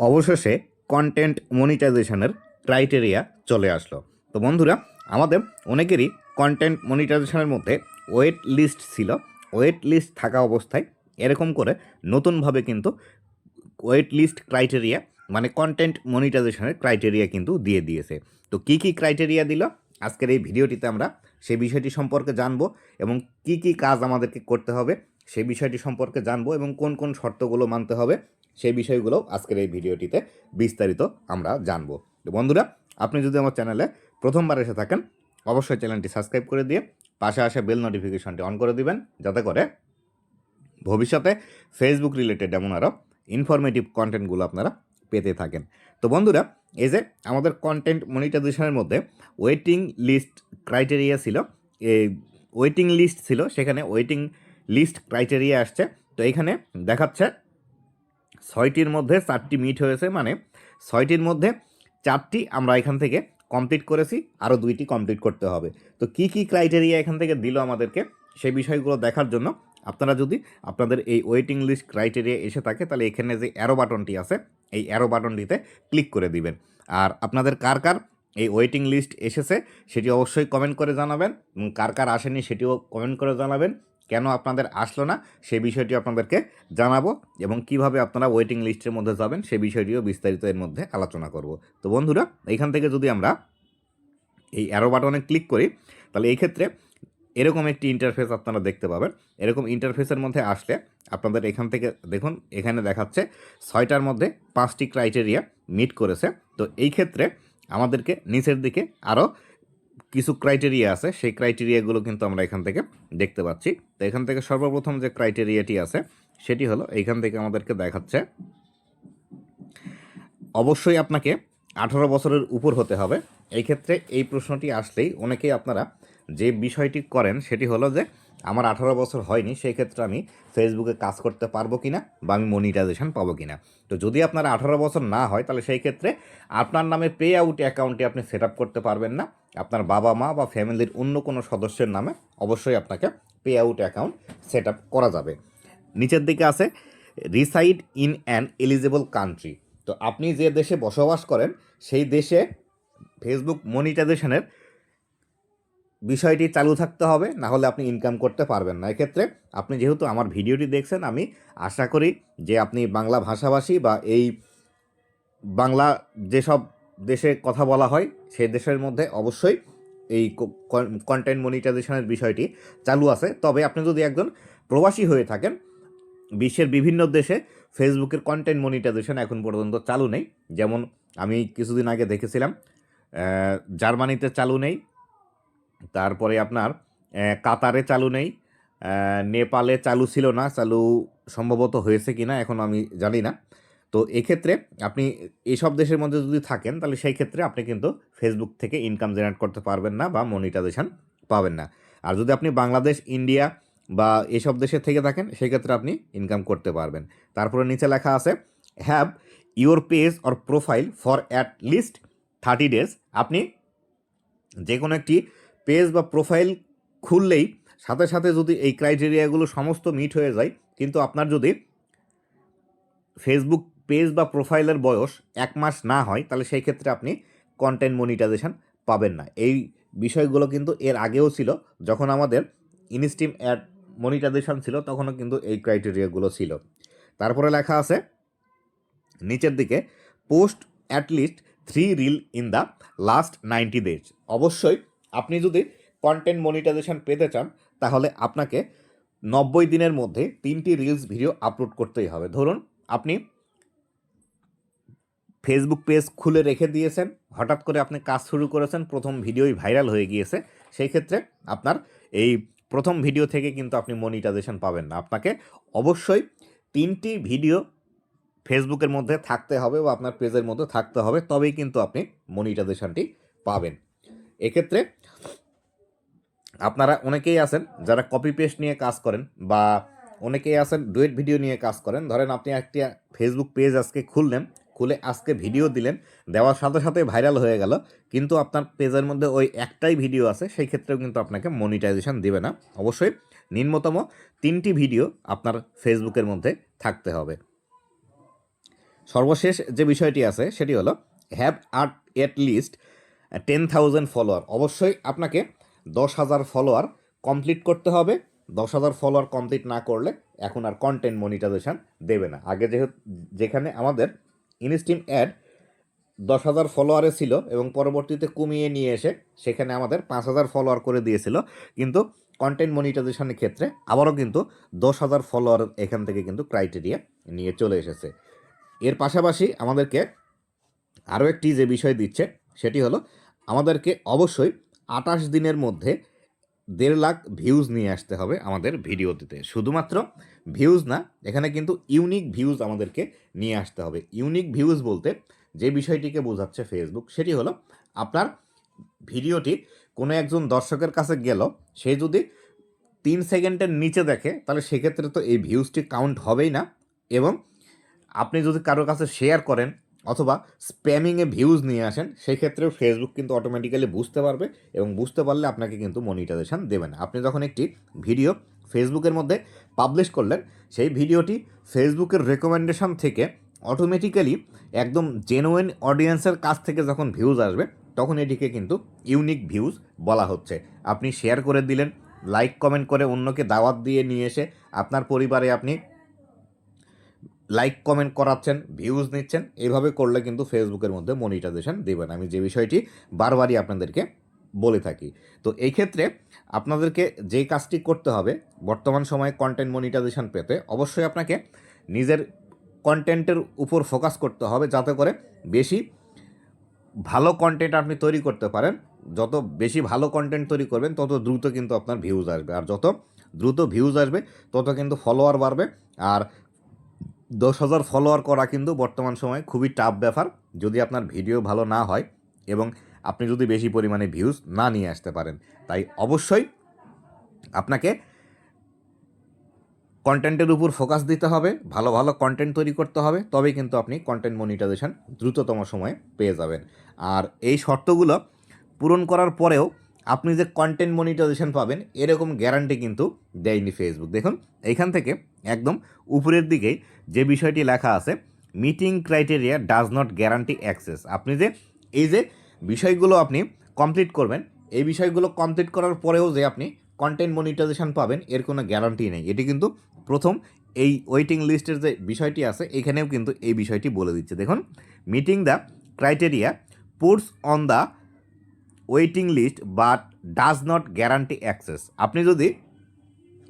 অবশেষে কন্টেন্ট মনিটাইজেশনের ক্রাইটেরিয়া চলে আসলো। তো বন্ধুরা, আমাদের অনেকেরই কন্টেন্ট মনিটাইজেশনের মধ্যে ওয়েট লিস্ট ছিল। ওয়েট লিস্ট থাকা অবস্থায় এরকম করে নতুনভাবে কিন্তু ওয়েট লিস্ট ক্রাইটেরিয়া মানে কন্টেন্ট মনিটাইজেশনের ক্রাইটেরিয়া কিন্তু দিয়ে দিয়েছে। তো কী কী ক্রাইটেরিয়া দিল আজকের এই ভিডিওটিতে আমরা সেই বিষয়টি সম্পর্কে জানবো এবং কি কি কাজ আমাদেরকে করতে হবে সেই বিষয়টি সম্পর্কে জানবো এবং কোন কোন শর্তগুলো মানতে হবে সেই বিষয়গুলো আজকের এই ভিডিওটিতে বিস্তারিত আমরা জানবো। তো বন্ধুরা, আপনি যদি আমার চ্যানেলে প্রথমবার এসে থাকেন অবশ্যই চ্যানেলটি সাবস্ক্রাইব করে দিয়ে পাশে আসা বেল নোটিফিকেশনটি অন করে দিবেন, যাতে করে ভবিষ্যতে ফেসবুক রিলেটেড এমন আরও ইনফরমেটিভ কন্টেন্টগুলো আপনারা পেতে থাকেন। তো বন্ধুরা, এই যে আমাদের কন্টেন্ট মনিটাইজেশনের মধ্যে ওয়েটিং লিস্ট ক্রাইটেরিয়া ছিল, এই ওয়েটিং লিস্ট ছিল, সেখানে ওয়েটিং লিস্ট ক্রাইটেরিয়া আসছে। তো এখানে দেখাচ্ছে 6টির মধ্যে 4টি মিট হয়েছে, মানে 6টির মধ্যে 4টি আমরা এখান থেকে কমপ্লিট করেছি, আরও 2টি কমপ্লিট করতে হবে। তো কি কি ক্রাইটেরিয়া এখান থেকে দিল আমাদেরকে সেই বিষয়গুলো দেখার জন্য আপনারা যদি আপনাদের এই ওয়েটিং লিস্ট ক্রাইটেরিয়া এসে থাকে, তাহলে এখানে যে অ্যারো বাটনটি আছে এই অ্যারো বাটনটিতে ক্লিক করে দিবেন। আর আপনাদের কার কার এই ওয়েটিং লিস্ট এসেছে সেটি অবশ্যই কমেন্ট করে জানাবেন, এবং কার কার আসেনি সেটিও কমেন্ট করে জানাবেন। কেন আপনাদের আসলো না সেই বিষয়টি আপনাদেরকে জানাবো, এবং কিভাবে আপনারা ওয়েটিং লিস্টের মধ্যে যাবেন সেই বিষয়টিও বিস্তারিত এর মধ্যে আলোচনা করব। তো বন্ধুরা, এইখান থেকে যদি আমরা এই অ্যারো বাটনে ক্লিক করি, তাহলে এই ক্ষেত্রে এরকম একটি ইন্টারফেস আপনারা দেখতে পাবেন। এরকম ইন্টারফেসের মধ্যে আসলে আপনাদের এখান থেকে দেখুন, এখানে দেখাচ্ছে 6টার মধ্যে 5টি ক্রাইটেরিয়া মিট করেছে। তো এই ক্ষেত্রে আমাদেরকে নিচের দিকে আরও কিছু ক্রাইটেরিয়া আছে, সেই ক্রাইটেরিয়াগুলো কিন্তু আমরা এখান থেকে দেখতে পাচ্ছি। তো এখান থেকে সর্বপ্রথম যে ক্রাইটেরিয়াটি আছে সেটি হলো, এইখান থেকে আমাদেরকে দেখাচ্ছে অবশ্যই আপনাকে 18 বছরের উপর হতে হবে। এই ক্ষেত্রে এই প্রশ্নটি আসলেই অনেকেই আপনারা যে বিষয়টি করেন সেটি হলো যে আমার 18 বছর হয়নি, সেই ক্ষেত্রে আমি ফেসবুকে কাজ করতে পারবো কিনা বা আমি মনিটাইজেশন পাবো কিনা। তো যদি আপনার 18 বছর না হয়, তাহলে সেই ক্ষেত্রে আপনার নামে পে আউট অ্যাকাউন্টটি আপনি সেট আপ করতে পারবেন না। আপনার বাবা মা বা ফ্যামিলির অন্য কোনো সদস্যের নামে অবশ্যই আপনাকে pay out account set up করা যাবে। নিচের দিকে আছে reside in an eligible country. তো আপনি যে দেশে বসবাস করেন সেই দেশে ফেসবুক মনিটাইজেশনের বিষয়টি চালু থাকতে হবে, না হলে আপনি ইনকাম করতে পারবেন না। এক্ষেত্রে আপনি যেহেতু আমার ভিডিওটি দেখছেন, আমি আশা করি যে আপনি বাংলা ভাষাভাষী বা এই বাংলা যেসব দেশে কথা বলা হয় সেই দেশের মধ্যে অবশ্যই এই কন্টেন্ট মনিটাইজেশনের বিষয়টি চালু আছে। তবে আপনি যদি একজন প্রবাসী হয়ে থাকেন, বিশ্বের বিভিন্ন দেশে ফেসবুকের কন্টেন্ট মনিটাইজেশন এখন পর্যন্ত চালু নেই। যেমন আমি কিছুদিন আগে দেখেছিলাম জার্মানিতে চালু নেই, তারপরে আপনার কাতারে চালু নেই, নেপালে চালু ছিল না, চালু সম্ভবত হয়েছে কি না এখন আমি জানি না। তো এক্ষেত্রে আপনি এইসব দেশের মধ্যে যদি থাকেন, তাহলে সেই ক্ষেত্রে আপনি কিন্তু ফেসবুক থেকে ইনকাম জেনারেট করতে পারবেন না বা মনিটাইজেশন পাবেন না। আর যদি আপনি বাংলাদেশ, ইন্ডিয়া বা এসব দেশে থেকে থাকেন, সেই ক্ষেত্রে আপনি ইনকাম করতে পারবেন। তারপরে নিচে লেখা আছে have your page or profile for at least 30 days. আপনি যে কোনো একটি পেজ বা প্রোফাইল খুললেই সাথে সাথে যদি এই ক্রাইটেরিয়াগুলো সমস্ত মিট হয়ে যায়, কিন্তু আপনার যদি ফেসবুক পেজ বা প্রোফাইলের বয়স 1 মাস না হয়, তাহলে সেই ক্ষেত্রে আপনি কন্টেন্ট মনিটাইজেশন পাবেন না। এই বিষয়গুলো কিন্তু এর আগেও ছিল, যখন আমাদের ইনস্ট্রিম অ্যাড মনিটাইজেশন ছিল তখনও কিন্তু এই ক্রাইটেরিয়াগুলো ছিল। তারপরে লেখা আছে নিচের দিকে post at least 3 reel in the last 90 days. অবশ্যই আপনি যদি কন্টেন্ট মনিটাইজেশন পেতে চান, তাহলে আপনাকে 90 দিনের মধ্যে 3টি রিলস ভিডিও আপলোড করতেই হবে। ধরুন আপনি ফেসবুক পেজ খুলে রেখে দিয়েছেন, হঠাৎ করে আপনি কাজ শুরু করেছেন, প্রথম ভিডিওই ভাইরাল হয়ে গিয়েছে, সেই ক্ষেত্রে আপনার এই প্রথম ভিডিও থেকে কিন্তু আপনি মনিটাইজেশন পাবেন না। আপনাকে অবশ্যই 3টি ভিডিও ফেসবুকের মধ্যে থাকতে হবে বা আপনার পেজের মধ্যে থাকতে হবে, তবেই কিন্তু আপনি মনিটাইজেশনটি পাবেন। এক্ষেত্রে আপনারা অনেকেই আছেন যারা কপি পেস্ট নিয়ে কাজ করেন, বা অনেকেই আছেন ডুয়েট ভিডিও নিয়ে কাজ করেন। ধরেন আপনি একটি ফেসবুক পেজ আজকে খুললেন, খুলে আজকে ভিডিও দিলেন, দেওয়ার সাথে সাথে ভাইরাল হয়ে গেল, কিন্তু আপনার পেজের মধ্যে ওই একটাই ভিডিও আছে, সেই ক্ষেত্রেও কিন্তু আপনাকে মনিটাইজেশন দেবে না। অবশ্যই নিম্নতম 3টি ভিডিও আপনার ফেসবুকের মধ্যে থাকতে হবে। সর্বশেষ যে বিষয়টি আছে সেটি হলো হ্যাভ এট লিস্ট 10,000 ফলোয়ার। অবশ্যই আপনাকে 10,000 ফলোয়ার কমপ্লিট করতে হবে। 10,000 ফলোয়ার কমপ্লিট না করলে এখন আর কন্টেন্ট মনিটাইজেশন দেবে না। আগে যেখানে আমাদের ইনস্টিম অ্যাড 10,000 ফলোয়ারে ছিল এবং পরবর্তীতে কমিয়ে নিয়ে এসে সেখানে আমাদের 5,000 ফলোয়ার করে দিয়েছিল, কিন্তু কন্টেন্ট মনিটাইজেশনের ক্ষেত্রে আবারও কিন্তু 10,000 ফলোয়ার এখান থেকে কিন্তু ক্রাইটেরিয়া নিয়ে চলে এসেছে। এর পাশাপাশি আমাদেরকে আরও একটি যে বিষয় দিচ্ছে সেটি হলো আমাদেরকে অবশ্যই 28 দিনের মধ্যে 1.5 লাখ ভিউজ নিয়ে আসতে হবে আমাদের ভিডিওটিতে। শুধুমাত্র ভিউজ না, এখানে কিন্তু ইউনিক ভিউজ আমাদেরকে নিয়ে আসতে হবে। ইউনিক ভিউজ বলতে যে বিষয়টিকে বোঝাচ্ছে ফেসবুক সেটি হলো আপনার ভিডিওটি কোনো একজন দর্শকের কাছে গেল, সে যদি 3 সেকেন্ডের নিচে দেখে তাহলে সেক্ষেত্রে তো এই ভিউজটি কাউন্ট হবেই না। এবং আপনি যদি কারোর কাছে শেয়ার করেন অথবা স্প্যামিংয়ে ভিউজ নিয়ে আসেন, সেই ক্ষেত্রেও ফেসবুক কিন্তু অটোমেটিক্যালি বুঝতে পারবে এবং বুঝতে পারলে আপনাকে কিন্তু মনিটাইজেশন দেবে না। আপনি যখন একটি ভিডিও ফেসবুকের মধ্যে পাবলিশ করলেন, সেই ভিডিওটি ফেসবুকের রেকমেন্ডেশন থেকে অটোমেটিক্যালি একদম জেনুইন অডিয়েন্সের কাছ থেকে যখন ভিউজ আসবে তখন এটিকে কিন্তু ইউনিক ভিউজ বলা হচ্ছে। আপনি শেয়ার করে দিলেন, লাইক কমেন্ট করে অন্যকে দাওয়াত দিয়ে নিয়ে এসে আপনার পরিবারে আপনি লাইক কমেন্ট করাচ্ছেন, ভিউজ নিচ্ছেন, এইভাবে করলে কিন্তু ফেসবুকের মধ্যে মনিটাইজেশন দেবেন। আমি যে বিষয়টি বারবারই আপনাদেরকে বলে থাকি। তো এই ক্ষেত্রে আপনাদেরকে যেই কাজটি করতে হবে বর্তমান সময়ে কন্টেন্ট মনিটাইজেশন পেতে, অবশ্যই আপনাকে নিজের কন্টেন্টের উপর ফোকাস করতে হবে যাতে করে বেশি ভালো কন্টেন্ট আপনি তৈরি করতে পারেন। যত বেশি ভালো কন্টেন্ট তৈরি করবেন তত দ্রুত কিন্তু আপনার ভিউজ আসবে, আর যত দ্রুত ভিউজ আসবে তত কিন্তু ফলোয়ার বাড়বে। আর 10,000 ফলোয়ার করা কিন্তু বর্তমান সময়ে খুবই টাফ ব্যাপার যদি আপনার ভিডিও ভালো না হয় এবং আপনি যদি বেশি পরিমাণে ভিউজ না নিয়ে আসতে পারেন। তাই অবশ্যই আপনাকে কন্টেন্টের উপর ফোকাস দিতে হবে, ভালো ভালো কন্টেন্ট তৈরি করতে হবে, তবেই কিন্তু আপনি কন্টেন্ট মনিটাইজেশন দ্রুততম সময়ে পেয়ে যাবেন। আর এই শর্তগুলো পূরণ করার পরেও আপনি যে কন্টেন্ট মনিটাইজেশন পাবেন এরকম গ্যারান্টি কিন্তু দেয়নি ফেসবুক। দেখুন এইখান থেকে একদম উপরের দিকেই যে বিষয়টি লেখা আছে, meeting criteria does not guarantee access. আপনি যে এই যে বিষয়গুলো আপনি কমপ্লিট করবেন, এই বিষয়গুলো কমপ্লিট করার পরেও যে আপনি কন্টেন্ট মনিটাইজেশন পাবেন এর কোনো গ্যারান্টি নেই। এটি কিন্তু প্রথম এই ওয়েটিং লিস্টের যে বিষয়টি আছে এখানেও কিন্তু এই বিষয়টি বলে দিচ্ছে। দেখুন, meeting the criteria puts on the waiting list but does not guarantee access. আপনি যদি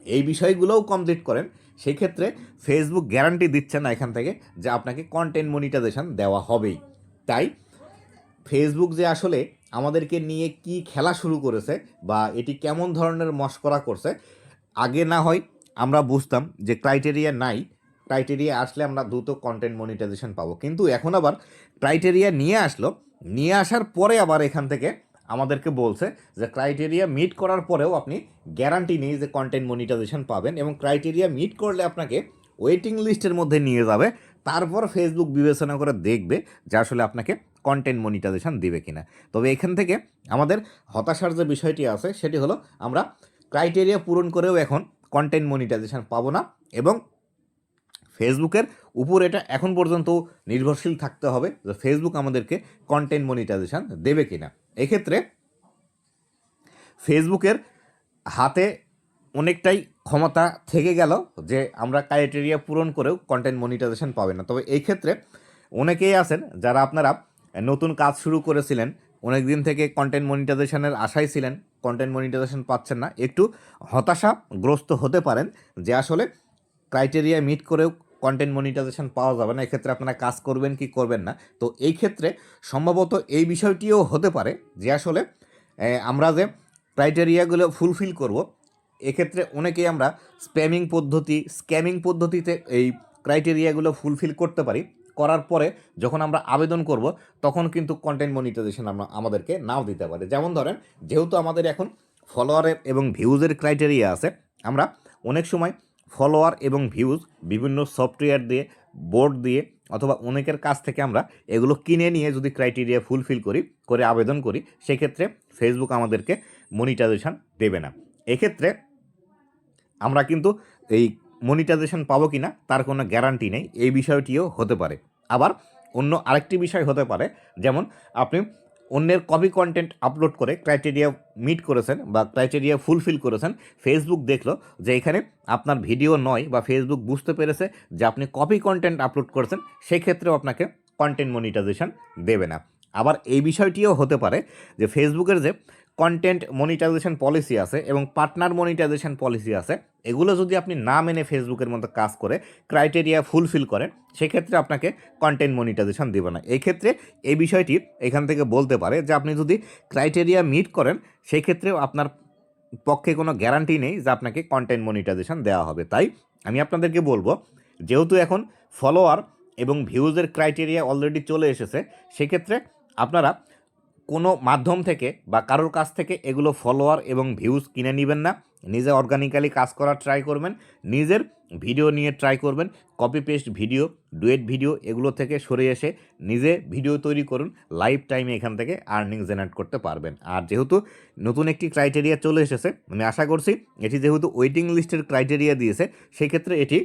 এই বিষয়গুলোও কমপ্লিট করেন সেই ক্ষেত্রে ফেসবুক গ্যারান্টি দিচ্ছে না এখান থেকে যে আপনাকে কন্টেন্ট মনিটাইজেশন দেওয়া হবেই। তাই ফেসবুক যে আসলে আমাদেরকে নিয়ে কি খেলা শুরু করেছে বা এটি কেমন ধরনের মশকরা করছে, আগে না হয় আমরা বুঝতাম যে ক্রাইটেরিয়া নাই, ক্রাইটেরিয়া আসলে আমরা দ্রুত কন্টেন্ট মনিটাইজেশন পাবো, কিন্তু এখন আবার ক্রাইটেরিয়া নিয়ে আসলো, নিয়ে আসার পরে আবার এখান থেকে আমাদেরকে বলছে যে ক্রাইটেরিয়া মিট করার পরেও আপনি গ্যারান্টি নেই যে কন্টেন্ট মনিটাইজেশন পাবেন, এবং ক্রাইটেরিয়া মিট করলে আপনাকে ওয়েটিং লিস্টের মধ্যে নিয়ে যাবে, তারপর ফেসবুক বিবেচনা করে দেখবে যে আসলে আপনাকে কন্টেন্ট মনিটাইজেশন দিবে কিনা। তবে এখান থেকে আমাদের হতাশার যে বিষয়টি আছে সেটি হলো আমরা ক্রাইটেরিয়া পূরণ করেও এখন কন্টেন্ট মনিটাইজেশন পাবো না, এবং ফেসবুকের উপর এটা এখন পর্যন্ত নির্ভরশীল থাকতে হবে যে ফেসবুক আমাদেরকে কন্টেন্ট মনিটাইজেশন দেবে কিনা। এক্ষেত্রে ফেসবুকের হাতে অনেকটাই ক্ষমতা থেকে গেল যে আমরা ক্রাইটেরিয়া পূরণ করেও কন্টেন্ট মনিটাইজেশন পাবে না। তবে এই ক্ষেত্রে অনেকেই আছেন যারা আপনারা নতুন কাজ শুরু করেছিলেন, অনেক দিন থেকে কন্টেন্ট মনিটাইজেশনের আশায় ছিলেন, কন্টেন্ট মনিটাইজেশন পাচ্ছেন না, একটু হতাশাগ্রস্ত হতে পারেন যে আসলে ক্রাইটেরিয়া মিট করেও কন্টেন্ট মনিটাইজেশন পাওয়া যাবে না, এক্ষেত্রে আপনারা কাজ করবেন কি করবেন না। তো এই ক্ষেত্রে সম্ভবত এই বিষয়টিও হতে পারে যে আসলে আমরা যে ক্রাইটেরিয়াগুলো ফুলফিল করব, এক্ষেত্রে অনেকেই আমরা স্ক্যামিং পদ্ধতিতে এই ক্রাইটেরিয়াগুলো ফুলফিল করতে পারি, করার পরে যখন আমরা আবেদন করব তখন কিন্তু কন্টেন্ট মনিটাইজেশন আমাদেরকে নাও দিতে পারে। যেমন ধরেন, যেহেতু আমাদের এখন ফলোয়ারের এবং ভিউজের ক্রাইটেরিয়া আছে, আমরা অনেক সময় ফলোয়ার এবং ভিউজ বিভিন্ন সফটওয়্যার দিয়ে, বোর্ড দিয়ে অথবা অনেকের কাছ থেকে আমরা এগুলো কিনে নিয়ে যদি ক্রাইটেরিয়া ফুলফিল করে আবেদন করি, সেক্ষেত্রে ফেসবুক আমাদেরকে মনিটাইজেশন দেবে না। এক্ষেত্রে আমরা কিন্তু এই মনিটাইজেশন পাবো কি না তার কোনো গ্যারান্টি নেই, এই বিষয়টিও হতে পারে। আবার অন্য আরেকটি বিষয় হতে পারে, যেমন আপনি অন্যের কপি কন্টেন্ট আপলোড করে ক্রাইটেরিয়া মিট করেছেন বা ক্রাইটেরিয়া ফুলফিল করেছেন, ফেসবুক দেখলো যে এখানে আপনার ভিডিও নয় বা ফেসবুক বুঝতে পেরেছে যে আপনি কপি কন্টেন্ট আপলোড করেছেন, সেক্ষেত্রেও আপনাকে কন্টেন্ট মনিটাইজেশন দেবে না। আবার এই বিষয়টিও হতে পারে যে ফেসবুকের যে কন্টেন্ট মনিটাইজেশন পলিসি আছে এবং পার্টনার মনিটাইজেশন পলিসি আছে, এগুলো যদি আপনি না মেনে ফেসবুকের মতো কাজ করে ক্রাইটেরিয়া ফুলফিল করেন, সেক্ষেত্রে আপনাকে কন্টেন্ট মনিটাইজেশন দেবে না। এই ক্ষেত্রে এই বিষয়টি এখান থেকে বলতে পারে যে আপনি যদি ক্রাইটেরিয়া মিট করেন, সেই ক্ষেত্রেও আপনার পক্ষে কোনো গ্যারান্টি নেই যে আপনাকে কন্টেন্ট মনিটাইজেশন দেওয়া হবে। তাই আমি আপনাদেরকে বলবো, যেহেতু এখন ফলোয়ার এবং ভিউজের ক্রাইটেরিয়া অলরেডি চলে এসেছে, সেক্ষেত্রে আপনারা কোনো মাধ্যম থেকে বা কারোর কাছ থেকে এগুলো ফলোয়ার এবং ভিউজ কিনে নেবেন না। নিজে অর্গানিক্যালি কাজ করার ট্রাই করবেন, নিজের ভিডিও নিয়ে ট্রাই করবেন। Copy paste video, duet video এগুলো থেকে সরে এসে নিজে ভিডিও তৈরি করুন, লাইফ টাইমে এখান থেকে আর্নিং জেনারেট করতে পারবেন। আর যেহেতু নতুন একটি ক্রাইটেরিয়া চলে এসেছে, আমি আশা করছি এটি যেহেতু ওয়েটিং লিস্টের ক্রাইটেরিয়া দিয়েছে, সেক্ষেত্রে এটি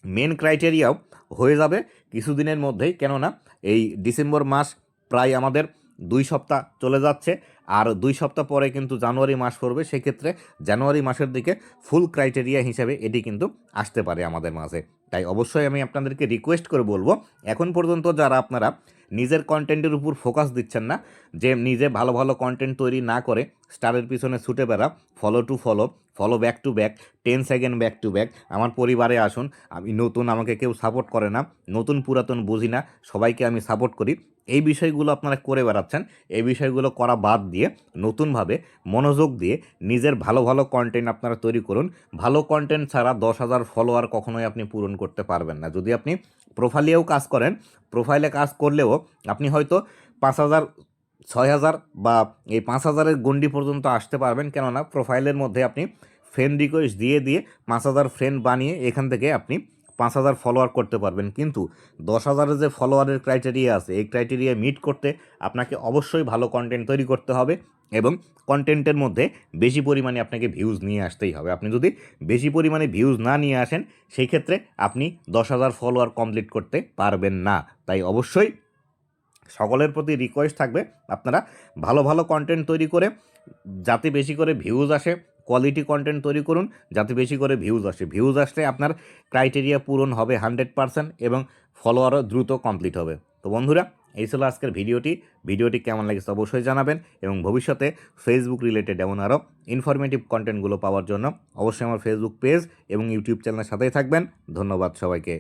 মেন ক্রাইটেরিয়াও হয়ে যাবে কিছুদিনের মধ্যেই। কেননা এই ডিসেম্বর মাস প্রায় আমাদের 2 সপ্তাহ চলে যাচ্ছে, আর 2 সপ্তাহ পরে কিন্তু জানুয়ারি মাস পড়বে। সেক্ষেত্রে জানুয়ারি মাসের দিকে ফুল ক্রাইটেরিয়া হিসেবে এটি কিন্তু আসতে পারে আমাদের মাঝে। তাই অবশ্যই আমি আপনাদেরকে রিকোয়েস্ট করে বলবো, এখন পর্যন্ত যারা আপনারা নিজের কন্টেন্টের উপর ফোকাস দিচ্ছেন না, যে নিজে ভালো ভালো কন্টেন্ট তৈরি না করে স্টারের পিছনে ছুটে বেড়া, follow to follow, follow back to back, 10 second back to back, আমার পরিবারে আসুন, আমি নতুন, আমাকে কেউ সাপোর্ট করে না, নতুন পুরাতন বুঝি না, সবাইকে আমি সাপোর্ট করি, এই বিষয়গুলো আপনারা করে বেড়াচ্ছেন। এই বিষয়গুলো করা বাদ দিয়ে নতুনভাবে মনোযোগ দিয়ে নিজের ভালো ভালো কন্টেন্ট আপনারা তৈরি করুন। ভালো কন্টেন্ট ছাড়া 10,000 ফলোয়ার কখনোই আপনি পূরণ করতে পারবেন না। যদি আপনি প্রোফাইলেও কাজ করেন, প্রোফাইলে কাজ করলেও আপনি হয়তো 5,000, 6,000 বা এই 5,000-এর গণ্ডি পর্যন্ত আসতে পারবেন। কেননা প্রোফাইলের মধ্যে আপনি ফ্রেন্ড রিকোয়েস্ট দিয়ে দিয়ে 5,000 ফ্রেন্ড বানিয়ে এখান থেকে আপনি 5,000 ফলোয়ার করতে পারবেন। কিন্তু 10,000-এর যে ফলোয়ারের ক্রাইটেরিয়া আছে, এই ক্রাইটেরিয়া মিট করতে আপনাকে অবশ্যই ভালো কন্টেন্ট তৈরি করতে হবে এবং কন্টেন্টের মধ্যে বেশি পরিমাণে আপনাকে ভিউজ নিয়ে আসতেই হবে। আপনি যদি বেশি পরিমাণে ভিউজ না নিয়ে আসেন, সেই ক্ষেত্রে আপনি 10,000 ফলোয়ার কমপ্লিট করতে পারবেন না। তাই অবশ্যই সকলের প্রতি রিকোয়েস্ট থাকবে, আপনারা ভালো ভালো কন্টেন্ট তৈরি করে যাতে বেশি করে ভিউজ আসে, কোয়ালিটি কন্টেন্ট তৈরি করুন যাতে বেশি করে ভিউজ আসে। ভিউজ আসলে আপনার ক্রাইটেরিয়া পূরণ হবে 100% এবং ফলোয়ারও দ্রুত কমপ্লিট হবে। তো বন্ধুরা, এই ছিল আজকের ভিডিওটি কেমন লাগছে অবশ্যই জানাবেন, এবং ভবিষ্যতে ফেসবুক রিলেটেড এমন আরও ইনফরমেটিভ কন্টেন্টগুলো পাওয়ার জন্য অবশ্যই আমার ফেসবুক পেজ এবং ইউটিউব চ্যানেলের সাথেই থাকবেন। ধন্যবাদ সবাইকে।